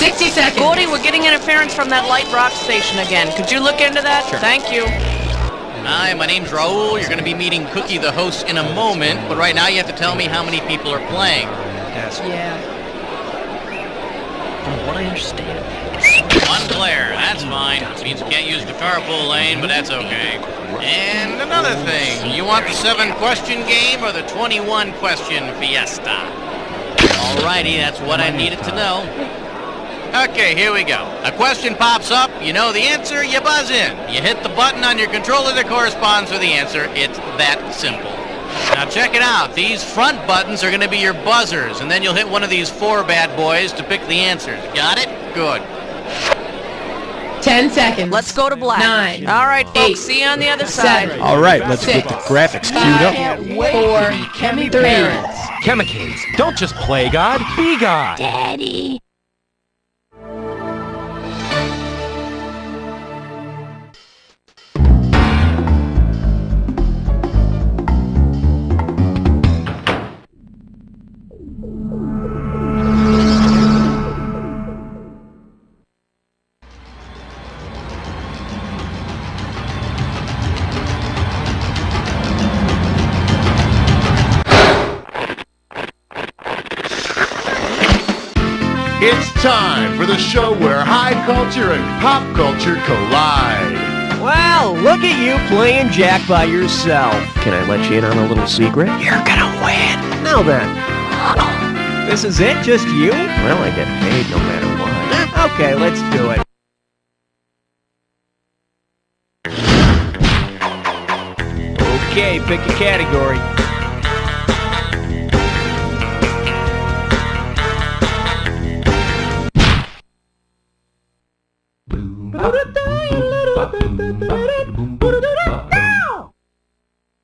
60 seconds. Gordy, we're getting interference from that light rock station again. Could you look into that? Sure. Thank you. Hi, my name's Raul. You're going to be meeting Cookie, the host, in a moment, but right now you have to tell me how many people are playing. Yes. Yeah. From what I understand. One player, that's fine. Means you can't use the carpool lane, but that's okay. And another thing, you want the 7-question game or the 21-question fiesta? Alrighty, that's what I needed to know. Okay, here we go. A question pops up, you know the answer, you buzz in. You hit the button on your controller that corresponds with the answer. It's that simple. Now check it out. These front buttons are going to be your buzzers, and then you'll hit one of these 4 bad boys to pick the answers. Got it? Good. 10 seconds. Let's go to black. 9. All right, folks. 8, See you on the other side. 7. All right, let's 6, get the graphics queued up. 5, 4, 3. Chemicals, don't just play God, be God. Daddy. It's time for the show where high culture and pop culture collide. Well, look at you playing Jack by yourself. Can I let you in on a little secret? You're gonna win. Now then. This is it? Just you? Well, I get paid no matter what. Okay, let's do it. Okay, pick a category.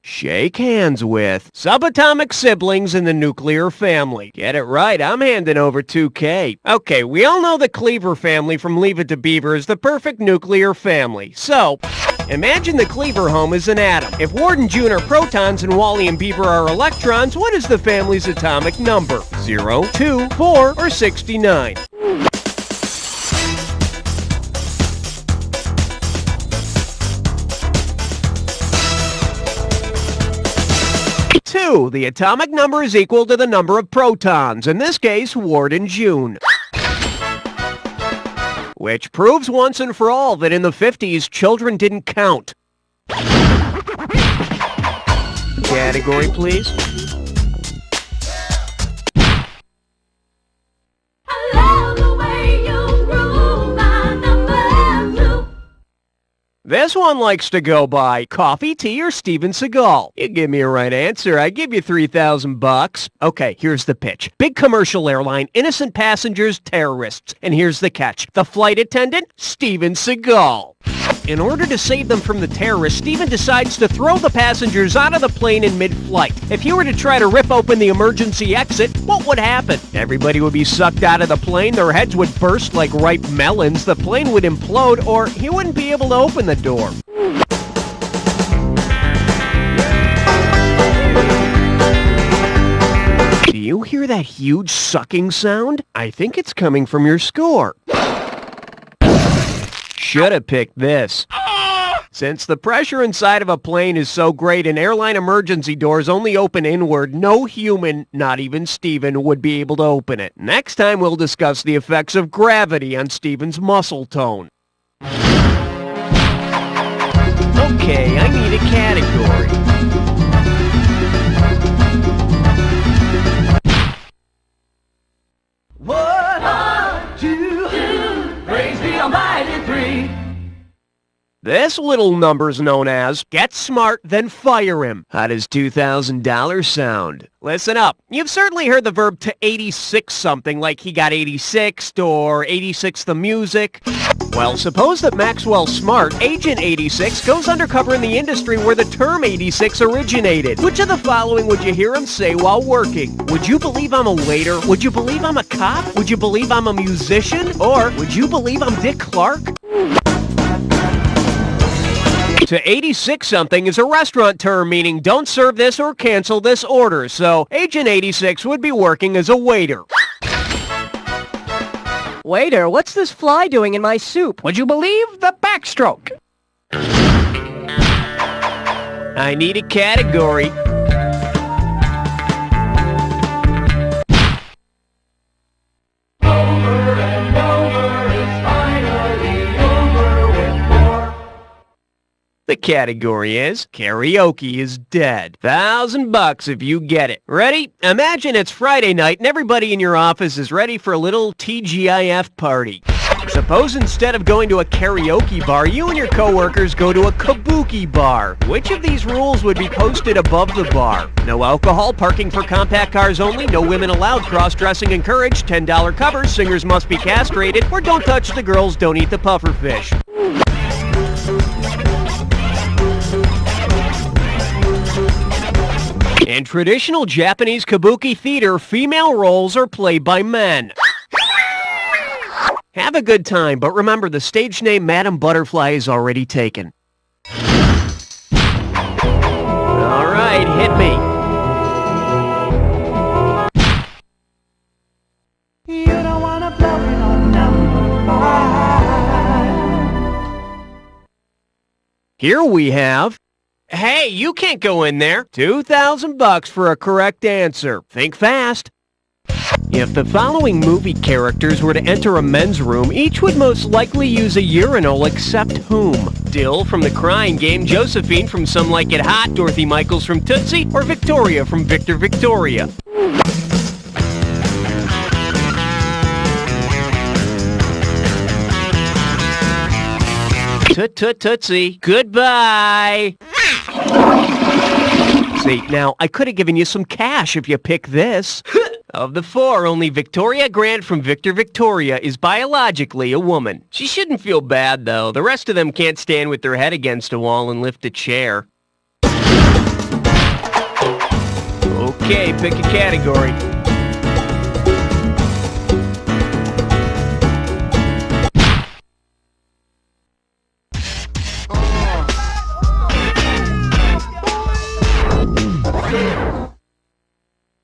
Shake hands with subatomic siblings in the nuclear family. Get it right, I'm handing over 2K. Okay, we all know the Cleaver family from Leave It to Beaver is the perfect nuclear family. So, imagine the Cleaver home is an atom. If Ward and June are protons and Wally and Beaver are electrons, what is the family's atomic number? 0, 2, 4, or 69? 2. The atomic number is equal to the number of protons, in this case, Ward and June. Which proves once and for all that in the 50s, children didn't count. Category, please. This one likes to go by coffee, tea, or Steven Seagal. You give me a right answer, I give you $3,000. Okay, here's the pitch. Big commercial airline, innocent passengers, terrorists. And here's the catch. The flight attendant, Steven Seagal. In order to save them from the terrorists, Steven decides to throw the passengers out of the plane in mid-flight. If he were to try to rip open the emergency exit, what would happen? Everybody would be sucked out of the plane, their heads would burst like ripe melons, the plane would implode, or he wouldn't be able to open the door. Do you hear that huge sucking sound? I think it's coming from your score. Should have picked this. Since the pressure inside of a plane is so great and airline emergency doors only open inward, no human, not even Steven, would be able to open it. Next time we'll discuss the effects of gravity on Steven's muscle tone. Okay, I need a category. This little number's known as Get Smart, Then Fire Him. How does $2,000 sound? Listen up. You've certainly heard the verb to 86 something, like he got 86'd or 86 the music. Well, suppose that Maxwell Smart, Agent 86, goes undercover in the industry where the term 86 originated. Which of the following would you hear him say while working? Would you believe I'm a waiter? Would you believe I'm a cop? Would you believe I'm a musician? Or would you believe I'm Dick Clark? To 86-something is a restaurant term meaning don't serve this or cancel this order, so Agent 86 would be working as a waiter. Waiter, what's this fly doing in my soup? Would you believe the backstroke? I need a category. The category is karaoke is dead. $1,000 if you get it. Ready? Imagine it's Friday night and everybody in your office is ready for a little TGIF party. Suppose instead of going to a karaoke bar, you and your coworkers go to a kabuki bar. Which of these rules would be posted above the bar? No alcohol, parking for compact cars only, no women allowed, cross-dressing encouraged, $10 covers, singers must be castrated, or don't touch the girls, don't eat the puffer fish. In traditional Japanese kabuki theater, female roles are played by men. Have a good time, but remember the stage name Madam Butterfly is already taken. All right, hit me. You don't wanna blow it on number 5. Here we have... Hey, you can't go in there. $2,000 for a correct answer. Think fast. If the following movie characters were to enter a men's room, each would most likely use a urinal except whom? Dill from The Crying Game, Josephine from Some Like It Hot, Dorothy Michaels from Tootsie, or Victoria from Victor Victoria? Tootsie. Goodbye. See, now, I could have given you some cash if you pick this. Of the four, only Victoria Grant from Victor Victoria is biologically a woman. She shouldn't feel bad, though. The rest of them can't stand with their head against a wall and lift a chair. Okay, pick a category.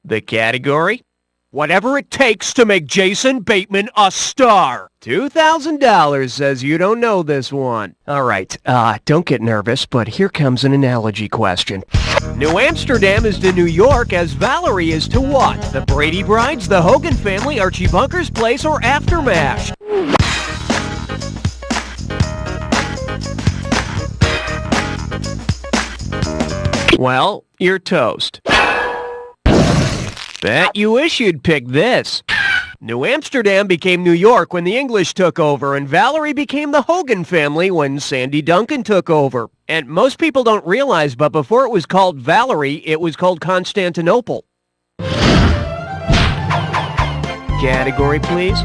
The category? Whatever it takes to make Jason Bateman a star. $2,000 says you don't know this one. All right, don't get nervous, but here comes an analogy question. New Amsterdam is to New York as Valerie is to what? The Brady Brides, the Hogan family, Archie Bunker's place, or Aftermash? Well, you're toast. Bet you wish you'd pick this. New Amsterdam became New York when the English took over, and Valerie became the Hogan family when Sandy Duncan took over. And most people don't realize, but before it was called Valerie, it was called Constantinople. Category, please.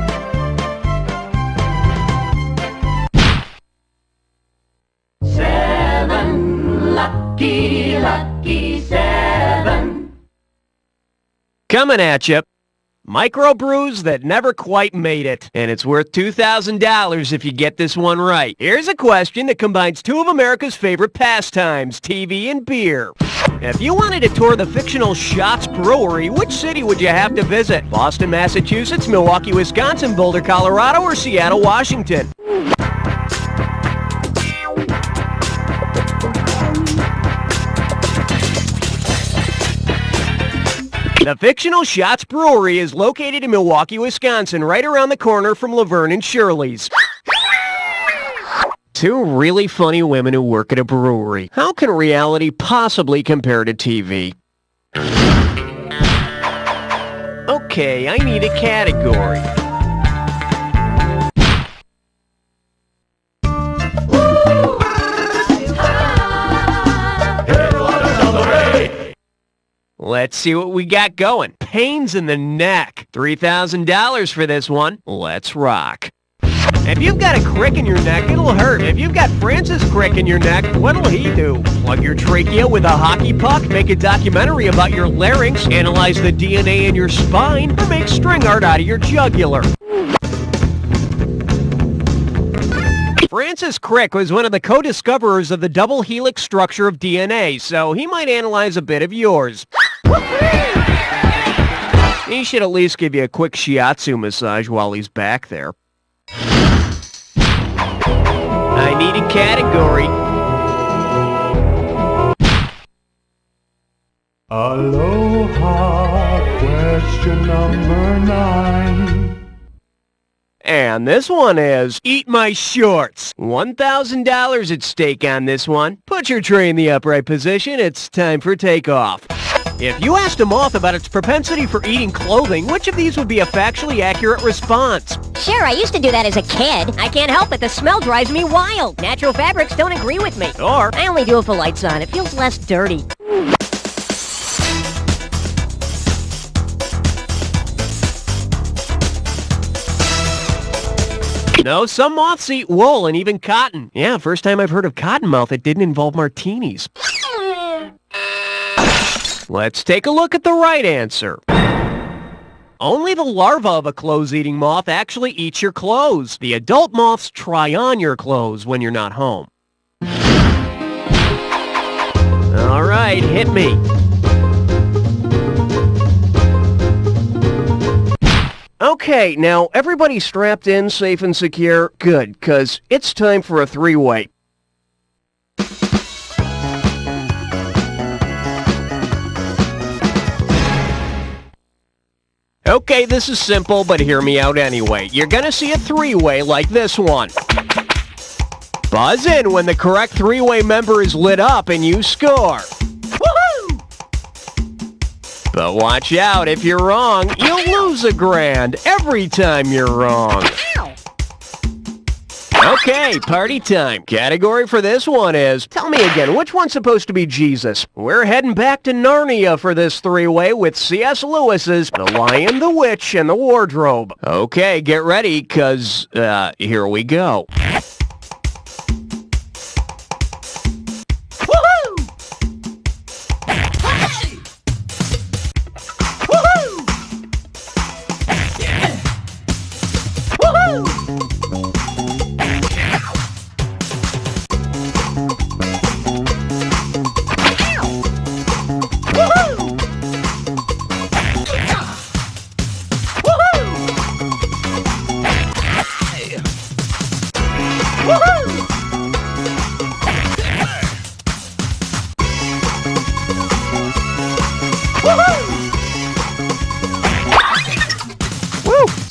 Seven, lucky seven. Coming at you. Microbrews that never quite made it. And it's worth $2,000 if you get this one right. Here's a question that combines two of America's favorite pastimes, TV and beer. If you wanted to tour the fictional Schatz Brewery, which city would you have to visit? Boston, Massachusetts, Milwaukee, Wisconsin, Boulder, Colorado, or Seattle, Washington? The fictional Schatz Brewery is located in Milwaukee, Wisconsin, right around the corner from Laverne and Shirley's. Two really funny women who work at a brewery. How can reality possibly compare to TV? Okay, I need a category. Let's see what we got going. Pains in the neck. $3,000 for this one. Let's rock. If you've got a crick in your neck, it'll hurt. If you've got Francis Crick in your neck, what'll he do? Plug your trachea with a hockey puck, make a documentary about your larynx, analyze the DNA in your spine, or make string art out of your jugular. Francis Crick was one of the co-discoverers of the double helix structure of DNA, so he might analyze a bit of yours. He should at least give you a quick shiatsu massage while he's back there. I need a category. Aloha, question number 9. And this one is, eat my shorts. $1,000 at stake on this one. Put your tray in the upright position. It's time for takeoff. If you asked a moth about its propensity for eating clothing, which of these would be a factually accurate response? Sure, I used to do that as a kid. I can't help it. The smell drives me wild. Natural fabrics don't agree with me. Or, I only do it for lights on. It feels less dirty. no, some moths eat wool and even cotton. Yeah, first time I've heard of cottonmouth that didn't involve martinis. Let's take a look at the right answer. Only the larva of a clothes-eating moth actually eats your clothes. The adult moths try on your clothes when you're not home. All right, hit me. Okay, now everybody strapped in, safe and secure? Good, 'cause it's time for a three-way. Okay, this is simple, but hear me out anyway. You're gonna see a three-way like this one. Buzz in when the correct three-way member is lit up and you score. Woohoo! But watch out, if you're wrong, you'll lose $1,000 every time you're wrong. Okay, party time. Category for this one is, tell me again, which one's supposed to be Jesus? We're heading back to Narnia for this three-way with C.S. Lewis's The Lion, the Witch, and the Wardrobe. Okay, get ready, 'cause, here we go.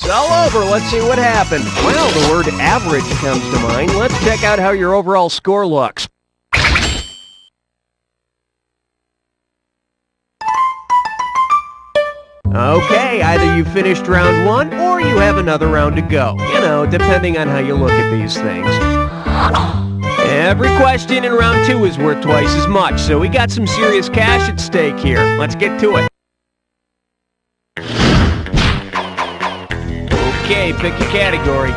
It's all over. Let's see what happened. Well, the word average comes to mind. Let's check out how your overall score looks. Okay, either you finished round 1 or you have another round to go. You know, depending on how you look at these things. Every question in round 2 is worth twice as much, so we got some serious cash at stake here. Let's get to it. Okay, pick your category.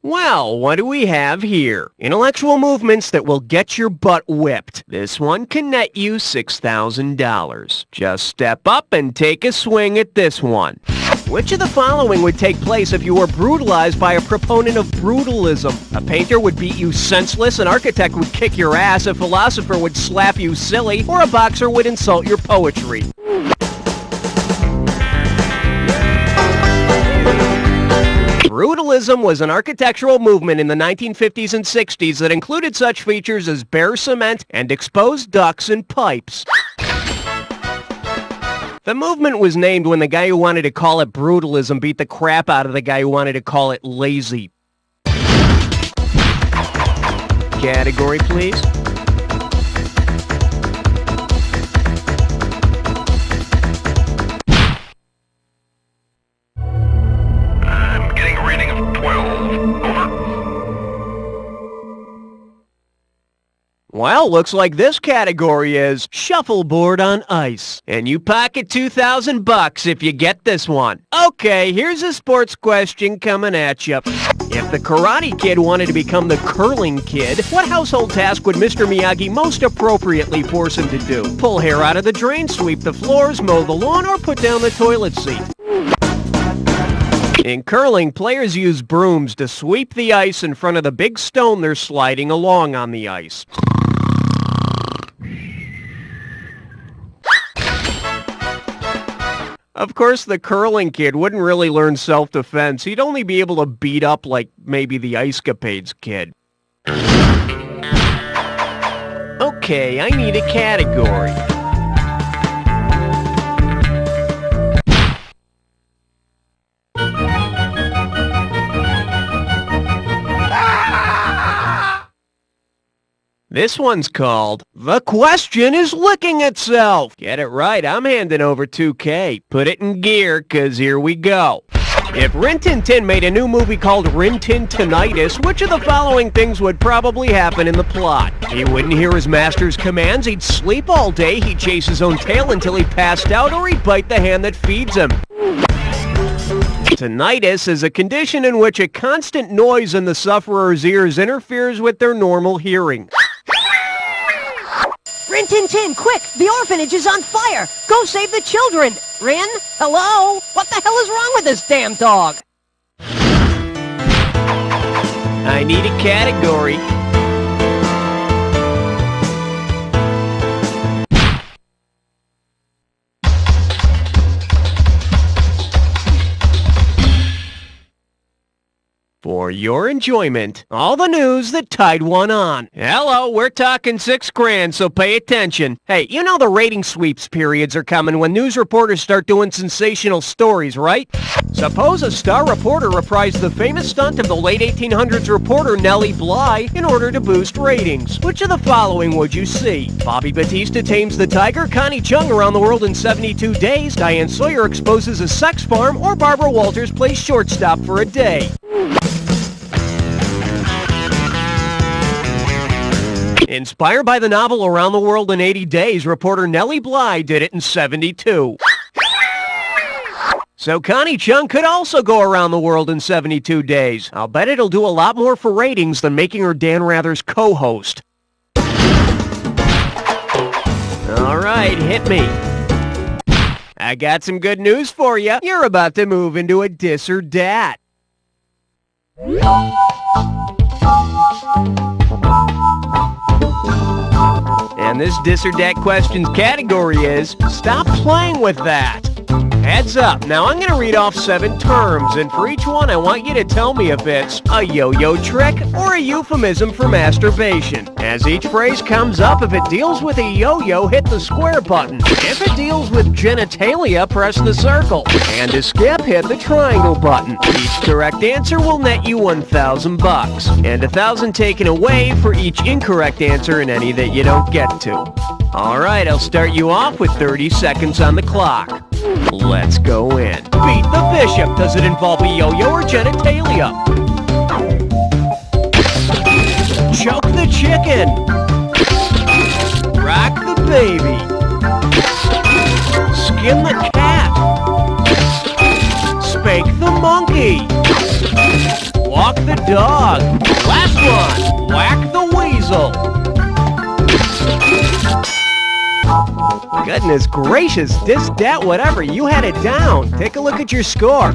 Well, what do we have here? Intellectual movements that will get your butt whipped. This one can net you $6,000. Just step up and take a swing at this one. Which of the following would take place if you were brutalized by a proponent of brutalism? A painter would beat you senseless, an architect would kick your ass, a philosopher would slap you silly, or a boxer would insult your poetry. Brutalism was an architectural movement in the 1950s and 60s that included such features as bare cement and exposed ducts and pipes. The movement was named when the guy who wanted to call it brutalism beat the crap out of the guy who wanted to call it lazy. Category, please. I'm getting a reading of 12. Over. Well, looks like this category is shuffleboard on ice. And you pocket $2,000 if you get this one. Okay, here's a sports question coming at you. If the Karate Kid wanted to become the Curling Kid, what household task would Mr. Miyagi most appropriately force him to do? Pull hair out of the drain, sweep the floors, mow the lawn, or put down the toilet seat? In curling, players use brooms to sweep the ice in front of the big stone they're sliding along on the ice. Of course, the curling kid wouldn't really learn self-defense. He'd only be able to beat up, like, maybe the Ice Capades kid. Okay, I need a category. This one's called, The Question is Licking Itself. Get it right, I'm handing over 2K. Put it in gear, 'cause here we go. If Rin Tin Tin made a new movie called Rin Tin Tinnitus, which of the following things would probably happen in the plot? He wouldn't hear his master's commands, he'd sleep all day, he'd chase his own tail until he passed out, or he'd bite the hand that feeds him. Tinnitus is a condition in which a constant noise in the sufferer's ears interferes with their normal hearing. Rin Tin Tin, quick! The orphanage is on fire! Go save the children! Rin? Hello? What the hell is wrong with this damn dog? I need a category. For your enjoyment, all the news that Tide won on. Hello, we're talking $6,000, so pay attention. Hey, you know the rating sweeps periods are coming when news reporters start doing sensational stories, right? Suppose a star reporter reprised the famous stunt of the late 1800s reporter Nellie Bly in order to boost ratings. Which of the following would you see? Bobby Batista tames the tiger, Connie Chung around the world in 72 days, Diane Sawyer exposes a sex farm, or Barbara Walters plays shortstop for a day. Inspired by the novel Around the World in 80 Days, reporter Nellie Bly did it in 72. So Connie Chung could also go around the world in 72 days. I'll bet it'll do a lot more for ratings than making her Dan Rather's co-host. All right, hit me. I got some good news for you. You're about to move into a dis or dat. And this dis or dat questions category is, stop playing with that. Heads up, now I'm going to read off 7 terms, and for each one I want you to tell me if it's a yo-yo trick or a euphemism for masturbation. As each phrase comes up, if it deals with a yo-yo, hit the square button. If it deals with genitalia, press the circle. And to skip, hit the triangle button. Each correct answer will net you $1,000, and $1,000 taken away for each incorrect answer in any that you don't get to. All right, I'll start you off with 30 seconds on the clock. Let's go in. Beat the bishop. Does it involve a yo-yo or genitalia? Choke the chicken. Rock the baby. Skin the cat. Spank the monkey. Walk the dog. Last one. Whack the weasel. Goodness gracious, this, dat, whatever, you had it down. Take a look at your score.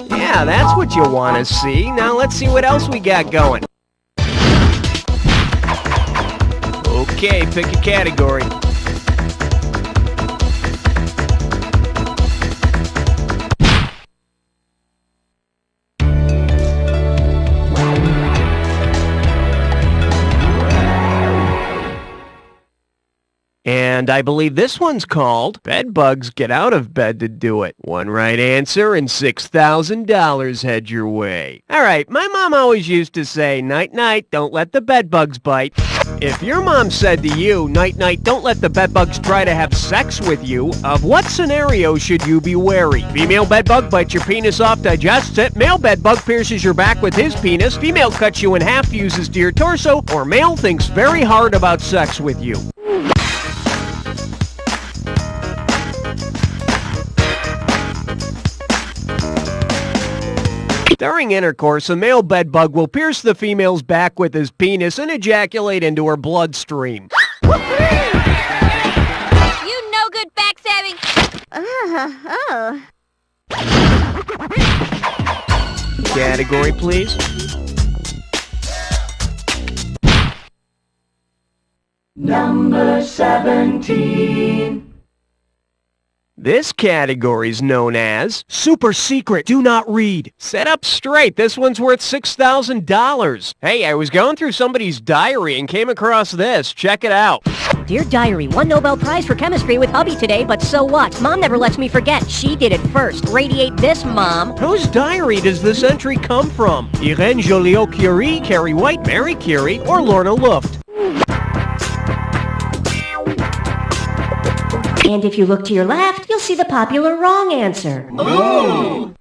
Yeah, that's what you want to see. Now let's see what else we got going. Okay, pick a category. And I believe this one's called Bedbugs Get Out of Bed to Do It. One right answer and $6,000 head your way. All right, my mom always used to say, night-night, don't let the bedbugs bite. If your mom said to you, night-night, don't let the bedbugs try to have sex with you, of what scenario should you be wary? Female bedbug bites your penis off, digests it. Male bedbug pierces your back with his penis. Female cuts you in half, fuses to your torso. Or male thinks very hard about sex with you. During intercourse, a male bedbug will pierce the female's back with his penis and ejaculate into her bloodstream. You no-good backstabbing... Category, please. Number 17. This category's known as Super Secret Do Not Read. Set up straight, this one's worth $6,000. Hey, I was going through somebody's diary and came across this. Check it out. Dear Diary, won Nobel Prize for Chemistry with hubby today, but so what? Mom never lets me forget. She did it first. Radiate this, Mom. Whose diary does this entry come from? Irene Joliot-Curie, Carrie White, Mary Curie, or Lorna Luft? And if you look to your left, you'll see the popular wrong answer. Ooh.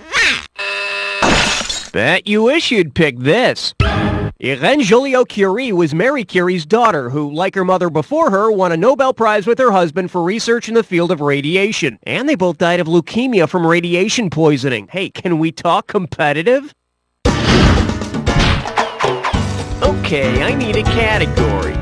Bet you wish you'd pick this. Irene Joliot-Curie was Mary Curie's daughter, who, like her mother before her, won a Nobel Prize with her husband for research in the field of radiation. And they both died of leukemia from radiation poisoning. Hey, can we talk competitive? Okay, I need a category.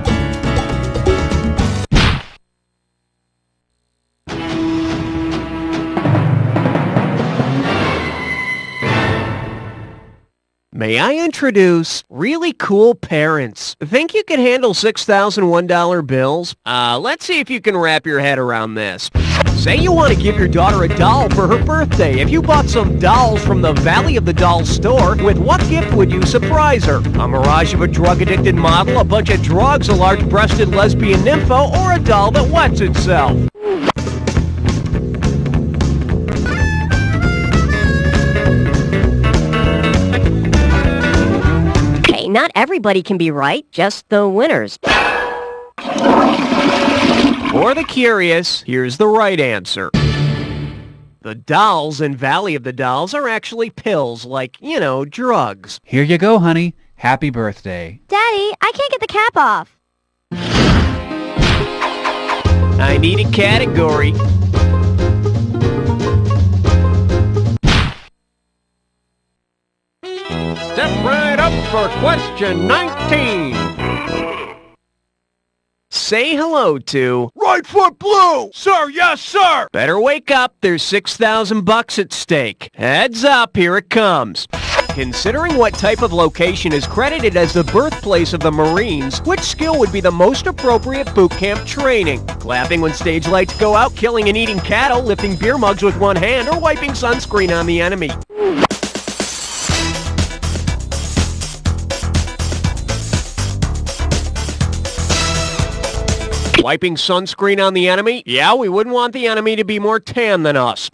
May I introduce really cool parents? Think you can handle $6,001 bills? Let's see if you can wrap your head around this. Say you want to give your daughter a doll for her birthday. If you bought some dolls from the Valley of the Dolls store, with what gift would you surprise her? A mirage of a drug-addicted model, a bunch of drugs, a large-breasted lesbian nympho, or a doll that wets itself? Not everybody can be right, just the winners. For the curious, here's the right answer. The dolls in Valley of the Dolls are actually pills, like, you know, drugs. Here you go, honey. Happy birthday. Daddy, I can't get the cap off. I need a category. Step right up for question 19. Say hello to Right foot blue! Sir, yes, sir! Better wake up, there's $6,000 at stake. Heads up, here it comes. Considering what type of location is credited as the birthplace of the Marines, which skill would be the most appropriate boot camp training? Clapping when stage lights go out, killing and eating cattle, lifting beer mugs with one hand, or wiping sunscreen on the enemy? Wiping sunscreen on the enemy? Yeah, we wouldn't want the enemy to be more tan than us.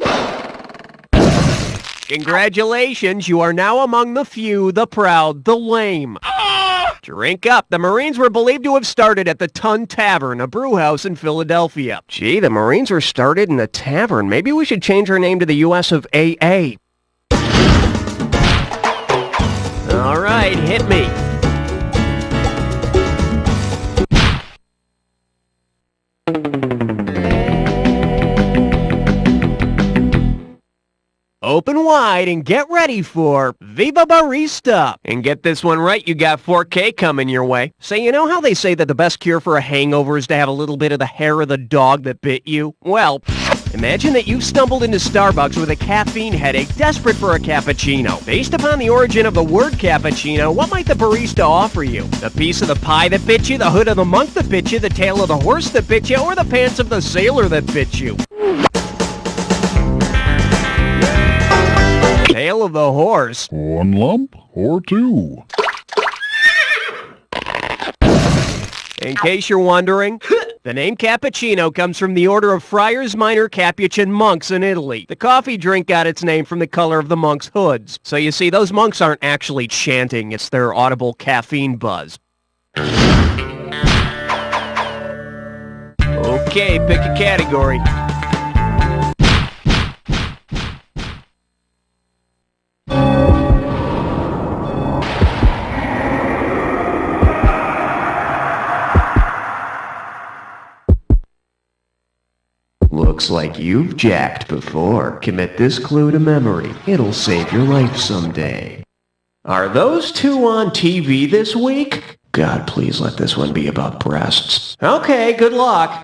Congratulations, you are now among the few, the proud, the lame. Drink up. The Marines were believed to have started at the Tun Tavern, a brew house in Philadelphia. Gee, the Marines were started in a tavern. Maybe we should change our name to the U.S. of AA. All right, hit me. Open wide and get ready for Viva Barista. And get this one right, you got 4K coming your way. So you know how they say that the best cure for a hangover is to have a little bit of the hair of the dog that bit you? Well, imagine that you've stumbled into Starbucks with a caffeine headache, desperate for a cappuccino. Based upon the origin of the word cappuccino, what might the barista offer you? The piece of the pie that bit you, the hood of the monk that bit you, the tail of the horse that bit you, or the pants of the sailor that bit you? Tail of the horse. 1 lump or 2? In case you're wondering, the name cappuccino comes from the order of Friars Minor Capuchin monks in Italy. The coffee drink got its name from the color of the monks' hoods. So you see, those monks aren't actually chanting, it's their audible caffeine buzz. Okay, pick a category. Looks like you've jacked before. Commit this clue to memory. It'll save your life someday. Are those two on TV this week? God, please let this one be about breasts. Okay, good luck.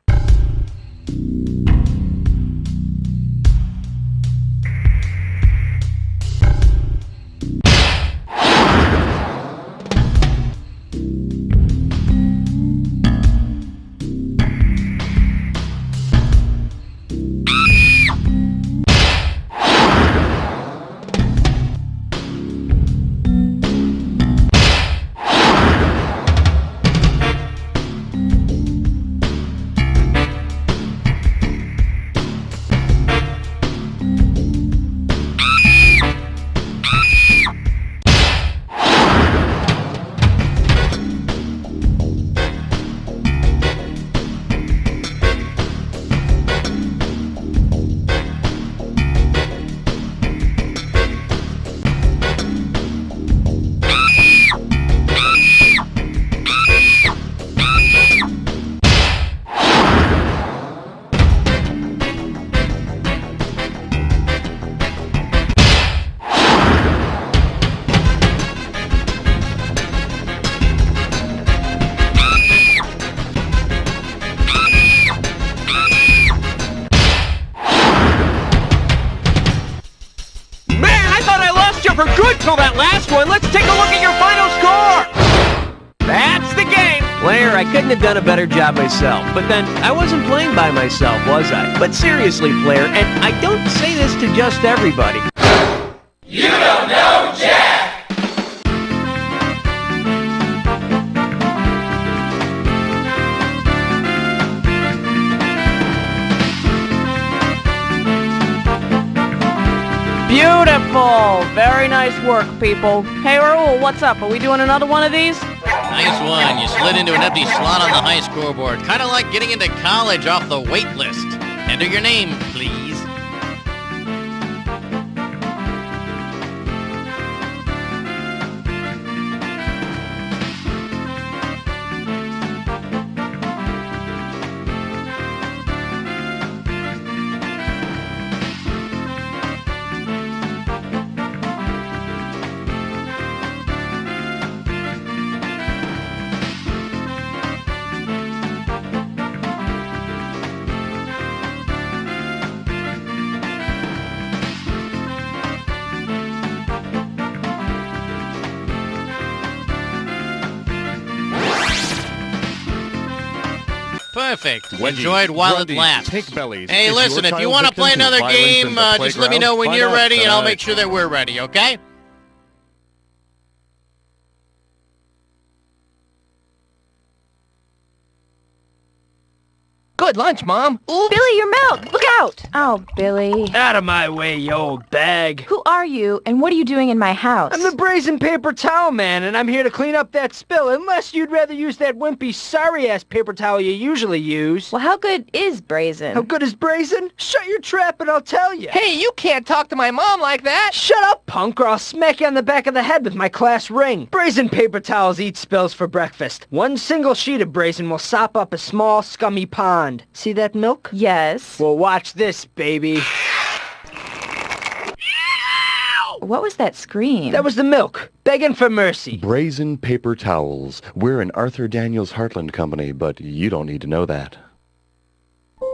last one. Let's take a look at your final score. That's the game. Blair, I couldn't have done a better job myself. But then, I wasn't playing by myself, was I? But seriously, Blair, and I don't say this to just everybody. You don't know Jack! Beautiful! Very nice work, people. Hey, Raul, what's up? Are we doing another one of these? Nice one. You slid into an empty slot on the high scoreboard. Kind of like getting into college off the wait list. Enter your name, please. Perfect. Enjoyed while it lasts. Hey, listen, if you want to play another game, just let me know when you're ready, and I'll make sure that we're ready, okay? Good lunch, Mom. Ooh, Billy, your milk! Look out! Oh, Billy. Out of my way, you old bag. Who are you, and what are you doing in my house? I'm the brazen paper towel man, and I'm here to clean up that spill, unless you'd rather use that wimpy, sorry-ass paper towel you usually use. Well, how good is brazen? How good is brazen? Shut your trap and I'll tell you. Hey, you can't talk to my mom like that. Shut up, punk, or I'll smack you on the back of the head with my class ring. Brazen paper towels eat spills for breakfast. One single sheet of brazen will sop up a small, scummy pond. See that milk? Yes. Well, watch this, baby. What was that scream? That was the milk, begging for mercy. Brazen paper towels. We're an Arthur Daniels Heartland company, but you don't need to know that.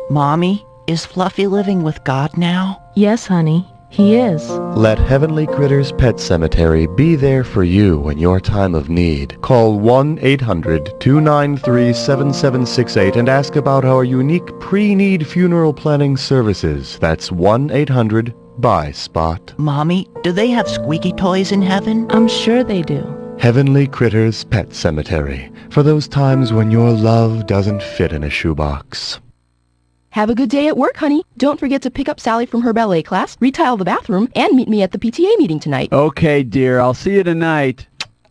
Mommy, is Fluffy living with God now? Yes, honey, he is. Let Heavenly Critters Pet Cemetery be there for you in your time of need. Call 1-800-293-7768 and ask about our unique pre-need funeral planning services. That's 1-800-BUY-SPOT. Mommy, do they have squeaky toys in heaven? I'm sure they do. Heavenly Critters Pet Cemetery. For those times when your love doesn't fit in a shoebox. Have a good day at work, honey. Don't forget to pick up Sally from her ballet class, retile the bathroom, and meet me at the PTA meeting tonight. Okay, dear, I'll see you tonight.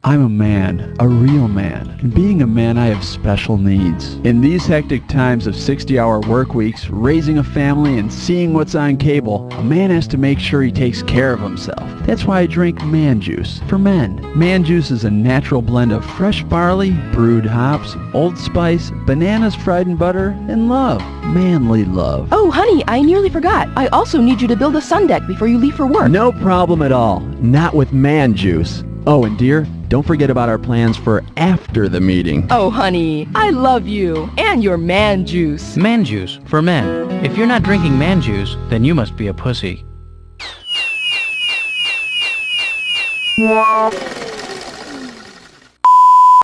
I'm a man, a real man. And being a man, I have special needs. In these hectic times of 60-hour work weeks, raising a family, and seeing what's on cable, a man has to make sure he takes care of himself. That's why I drink Man Juice for men. Man Juice is a natural blend of fresh barley, brewed hops, Old Spice, bananas fried in butter, and love. Manly love. Oh, honey, I nearly forgot. I also need you to build a sun deck before you leave for work. No problem at all. Not with Man Juice. Oh, and dear, don't forget about our plans for after the meeting. Oh, honey, I love you and your man juice. Man Juice for men. If you're not drinking Man Juice, then you must be a pussy.